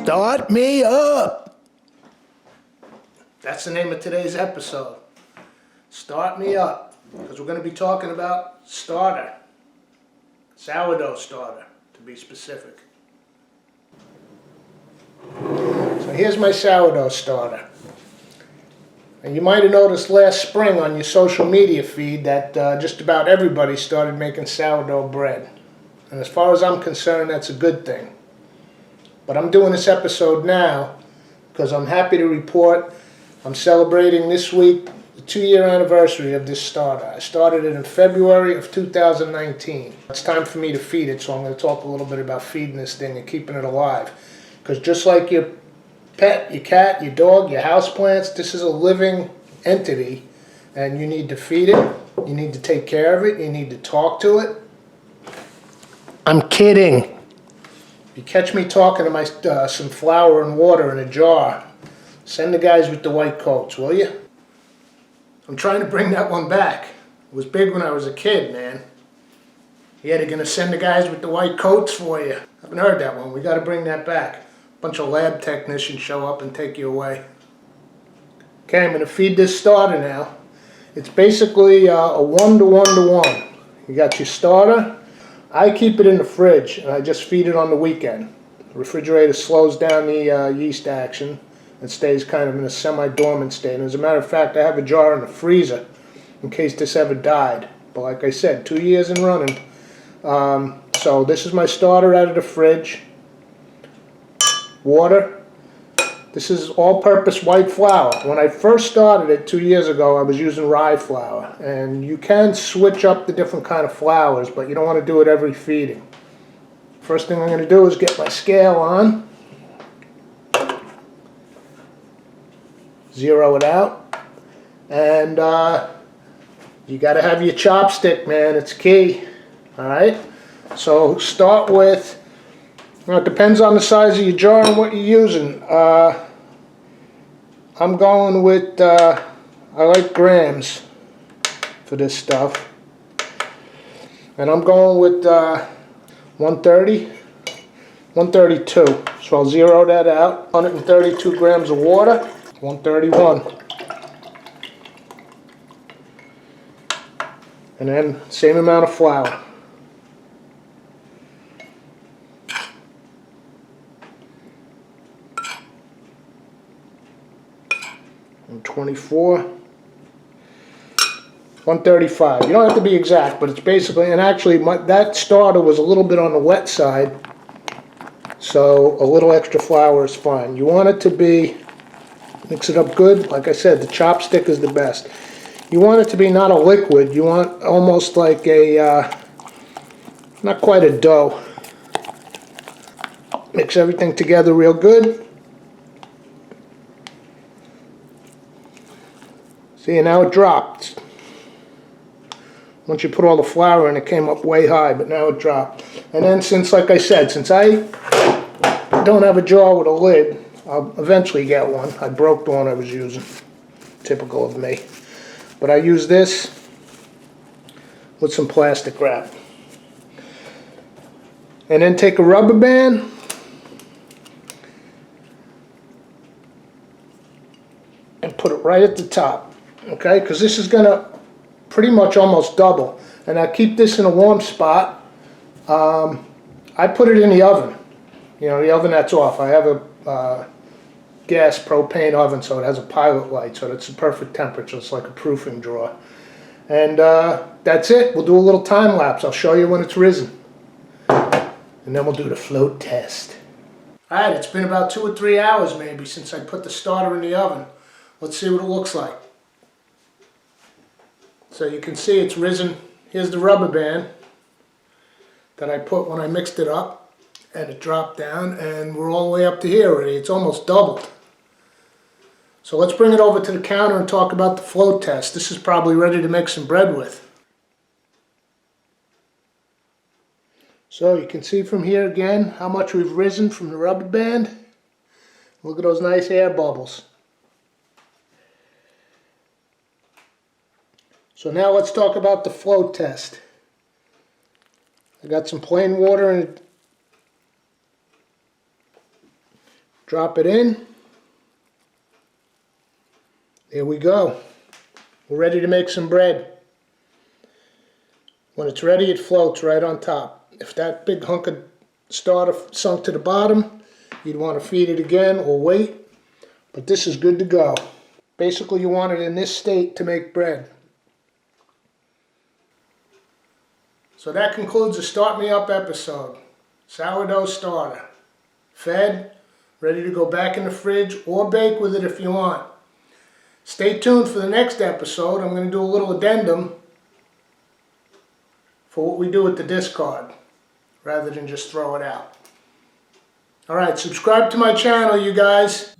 Start me up. That's the name of today's episode. Start me up. Because we're going to be talking about starter. Sourdough starter, to be specific. So here's my sourdough starter. And you might have noticed last spring on your social media feed that just about everybody started making sourdough bread. And as far as I'm concerned, that's a good thing. But I'm doing this episode now because I'm happy to report I'm celebrating this week the 2-year anniversary of this starter. I started it in February of 2019. It's time for me to feed it, so I'm going to talk a little bit about feeding this thing and keeping it alive. Because just like your pet, your cat, your dog, your houseplants, this is a living entity, and you need to feed it, you need to take care of it, you need to talk to it. I'm kidding. If you catch me talking to my some flour and water in a jar, send the guys with the white coats, will you? I'm trying to bring that one back. It was big when I was a kid, man. Yeah, they're gonna send the guys with the white coats for you. I haven't heard that one. We gotta bring that back. A bunch of lab technicians show up and take you away. Okay, I'm gonna feed this starter now. It's basically a 1-to-1-to-1. You got your starter. I keep it in the fridge and I just feed it on the weekend. The refrigerator slows down the yeast action and stays kind of in a semi-dormant state. And as a matter of fact, I have a jar in the freezer in case this ever died. But like I said, 2 years in running. So this is my starter out of the fridge. Water. This is all-purpose white flour. When I first started it 2 years ago, I was using rye flour. And you can switch up the different kind of flours, but you don't want to do it every feeding. First thing I'm going to do is get my scale on. Zero it out. And you got to have your chopstick, man. It's key. Alright? So start with... Well, it depends on the size of your jar and what you're using. I'm going with, I like grams for this stuff. And I'm going with 130, 132. So I'll zero that out. 132 grams of water, 131. And then same amount of flour. 124, 135. You don't have to be exact, but it's basically, and actually that starter was a little bit on the wet side, so a little extra flour is fine. You want it to be, mix it up good. Like I said, the chopstick is the best. You want it to be not a liquid, you want almost like a, not quite a dough. Mix everything together real good. See, now it dropped. Once you put all the flour in, it came up way high, but now it dropped. And then since, like I said, since I don't have a jar with a lid, I'll eventually get one. I broke the one I was using. Typical of me. But I use this with some plastic wrap. And then take a rubber band and put it right at the top. Okay, because this is going to pretty much almost double. And I keep this in a warm spot. I put it in the oven. You know, the oven that's off. I have a gas propane oven, so it has a pilot light, so it's the perfect temperature. It's like a proofing drawer. And that's it. We'll do a little time lapse. I'll show you when it's risen. And then we'll do the float test. Alright, it's been about 2 or 3 hours maybe since I put the starter in the oven. Let's see what it looks like. So you can see it's risen. Here's the rubber band that I put when I mixed it up, and it dropped down, and we're all the way up to here already. It's almost doubled. So let's bring it over to the counter and talk about the float test. This is probably ready to make some bread with. So you can see from here again how much we've risen from the rubber band. Look at those nice air bubbles. So now let's talk about the float test. I got some plain water Drop it in. There we go. We're ready to make some bread. When it's ready, it floats right on top. If that big hunk of starter sunk to the bottom, you'd want to feed it again or wait. But this is good to go. Basically, you want it in this state to make bread. So that concludes the Start Me Up episode. Sourdough starter. Fed, ready to go back in the fridge or bake with it if you want. Stay tuned for the next episode. I'm going to do a little addendum for what we do with the discard, rather than just throw it out. Alright, subscribe to my channel, you guys.